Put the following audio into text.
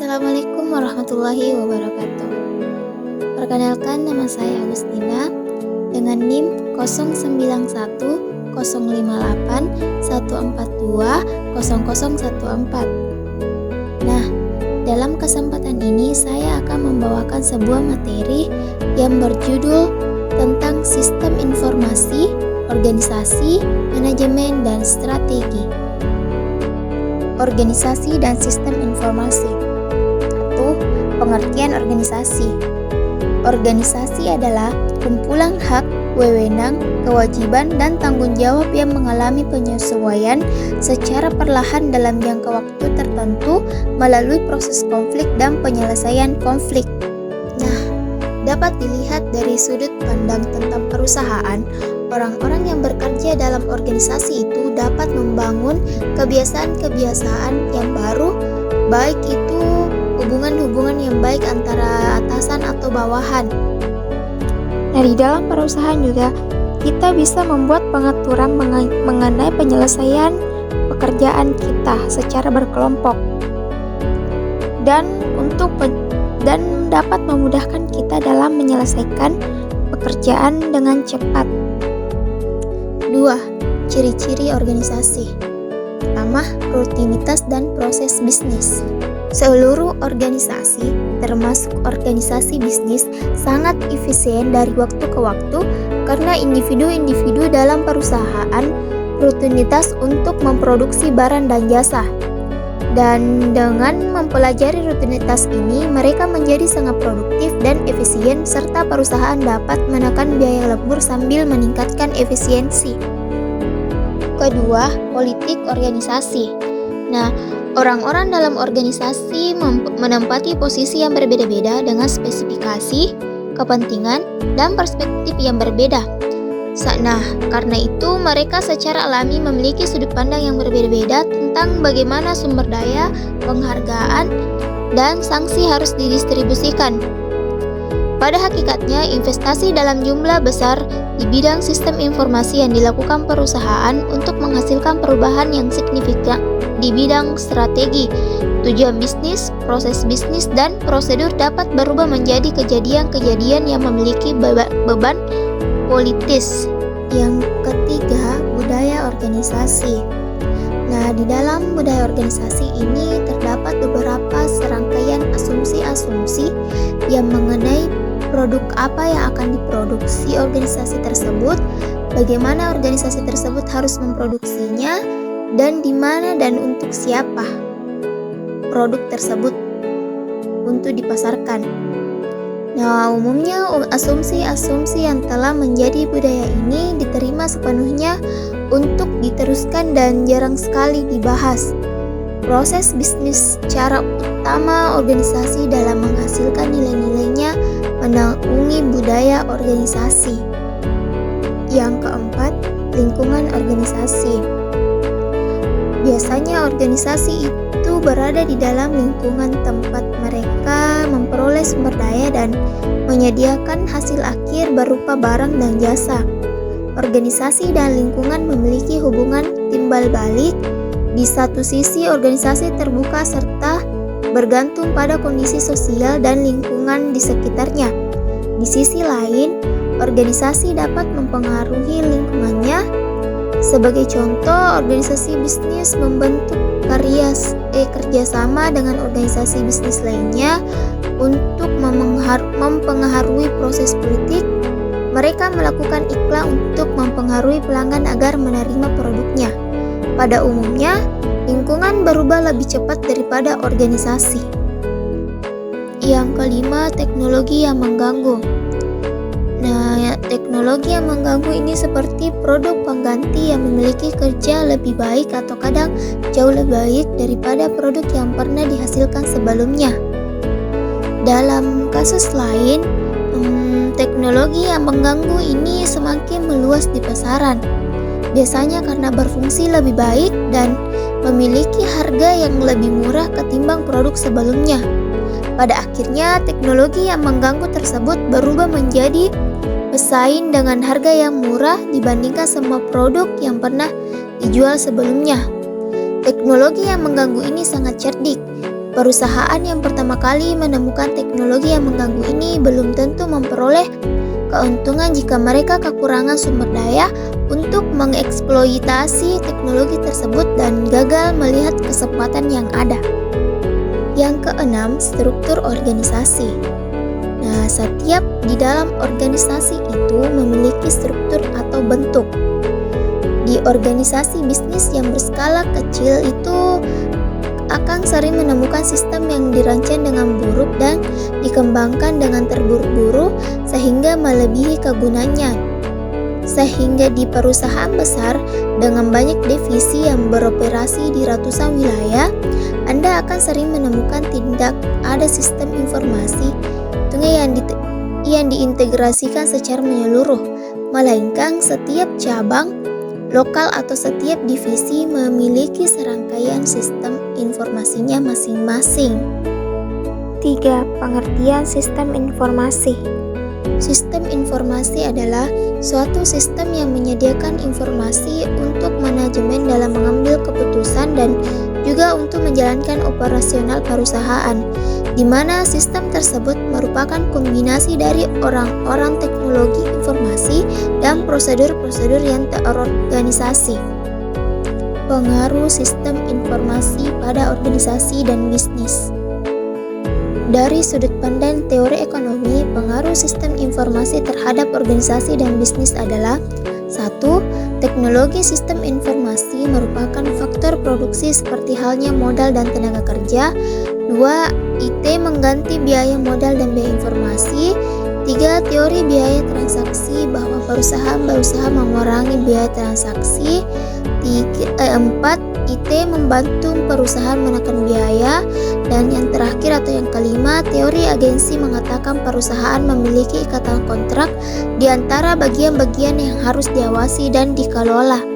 Assalamualaikum warahmatullahi wabarakatuh. Perkenalkan, nama saya Agustina dengan NIM 091058142014. Nah, dalam kesempatan ini saya akan membawakan sebuah materi yang berjudul tentang sistem informasi, organisasi, manajemen, dan strategi. Organisasi dan sistem informasi. 1. Pengertian organisasi. Organisasi adalah kumpulan hak, wewenang, kewajiban, dan tanggung jawab yang mengalami penyesuaian secara perlahan dalam jangka waktu tertentu melalui proses konflik dan penyelesaian konflik. Nah, dapat dilihat dari sudut pandang tentang perusahaan, orang-orang yang bekerja dalam organisasi itu dapat membangun kebiasaan-kebiasaan yang baru, baik itu hubungan-hubungan yang baik antara atasan atau bawahan. Nah, di dalam perusahaan juga kita bisa membuat pengaturan mengenai penyelesaian pekerjaan kita secara berkelompok dan dapat memudahkan kita dalam menyelesaikan pekerjaan dengan cepat. 2. Ciri-ciri organisasi. Pertama, rutinitas dan proses bisnis. Seluruh organisasi, termasuk organisasi bisnis, sangat efisien dari waktu ke waktu karena individu-individu dalam perusahaan rutinitas untuk memproduksi barang dan jasa. Dan dengan mempelajari rutinitas ini, mereka menjadi sangat produktif dan efisien serta perusahaan dapat menekan biaya lembur sambil meningkatkan efisiensi. Kedua, politik organisasi. Nah, orang-orang dalam organisasi menempati posisi yang berbeda-beda dengan spesifikasi, kepentingan, dan perspektif yang berbeda. Nah, karena itu mereka secara alami memiliki sudut pandang yang berbeda-beda tentang bagaimana sumber daya, penghargaan, dan sanksi harus didistribusikan. Pada hakikatnya, investasi dalam jumlah besar di bidang sistem informasi yang dilakukan perusahaan untuk menghasilkan perubahan yang signifikan di bidang strategi, tujuan bisnis, proses bisnis, dan prosedur dapat berubah menjadi kejadian-kejadian yang memiliki beban politis. Yang ketiga, budaya organisasi. Nah, di dalam budaya organisasi ini terdapat beberapa serangkaian asumsi-asumsi yang mengenai produk apa yang akan diproduksi organisasi tersebut, bagaimana organisasi tersebut harus memproduksinya, dan di mana dan untuk siapa produk tersebut untuk dipasarkan. Nah, umumnya asumsi-asumsi yang telah menjadi budaya ini diterima sepenuhnya untuk diteruskan dan jarang sekali dibahas. Proses bisnis cara utama organisasi dalam menghasilkan nilai-nilainya menaungi budaya organisasi. Yang keempat, lingkungan organisasi. Biasanya organisasi itu berada di dalam lingkungan tempat mereka memperoleh sumber daya dan menyediakan hasil akhir berupa barang dan jasa. Organisasi dan lingkungan memiliki hubungan timbal balik. Di satu sisi, organisasi terbuka serta bergantung pada kondisi sosial dan lingkungan di sekitarnya. Di sisi lain, organisasi dapat mempengaruhi lingkungannya. Sebagai contoh, organisasi bisnis membentuk kerjasama dengan organisasi bisnis lainnya untuk mempengaruhi proses politik. Mereka melakukan iklan untuk mempengaruhi pelanggan agar menerima produknya. Pada umumnya, lingkungan berubah lebih cepat daripada organisasi. Yang kelima, teknologi yang mengganggu. Nah, teknologi yang mengganggu ini seperti produk pengganti yang memiliki kerja lebih baik atau kadang jauh lebih baik daripada produk yang pernah dihasilkan sebelumnya. Dalam kasus lain, teknologi yang mengganggu ini semakin meluas di pasaran. Biasanya karena berfungsi lebih baik dan memiliki harga yang lebih murah ketimbang produk sebelumnya. Pada akhirnya, teknologi yang mengganggu tersebut berubah menjadi pesaing dengan harga yang murah dibandingkan semua produk yang pernah dijual sebelumnya. Teknologi yang mengganggu ini sangat cerdik. Perusahaan yang pertama kali menemukan teknologi yang mengganggu ini belum tentu memperoleh keuntungan jika mereka kekurangan sumber daya untuk mengeksploitasi teknologi tersebut dan gagal melihat kesempatan yang ada. Yang keenam, struktur organisasi. Nah, setiap di dalam organisasi itu memiliki struktur atau bentuk. Di organisasi bisnis yang berskala kecil itu akan sering menemukan sistem yang dirancang dengan buruk dan dikembangkan dengan terburu-buru sehingga melebihi kegunaannya. Sehingga di perusahaan besar dengan banyak divisi yang beroperasi di ratusan wilayah, Anda akan sering menemukan tidak ada sistem informasi yang diintegrasikan secara menyeluruh, melainkan setiap cabang lokal atau setiap divisi memiliki serangkaian sistem informasinya masing-masing. 3. Pengertian sistem informasi. Sistem informasi adalah suatu sistem yang menyediakan informasi untuk manajemen dalam mengambil keputusan dan juga untuk menjalankan operasional perusahaan, di mana sistem tersebut merupakan kombinasi dari orang-orang teknologi informasi dan prosedur-prosedur yang terorganisasi. Pengaruh sistem informasi pada organisasi dan bisnis. Dari sudut pandang teori ekonomi, pengaruh sistem informasi terhadap organisasi dan bisnis adalah 1. Teknologi sistem informasi merupakan faktor produksi seperti halnya modal dan tenaga kerja. 2. IT mengganti biaya modal dan biaya informasi. 3. Teori biaya transaksi bahwa perusahaan berusaha mengurangi biaya transaksi. 4. IT membantu perusahaan menekan biaya. Dan yang terakhir atau yang kelima, teori agensi mengatakan perusahaan memiliki ikatan kontrak di antara bagian-bagian yang harus diawasi dan dikelola.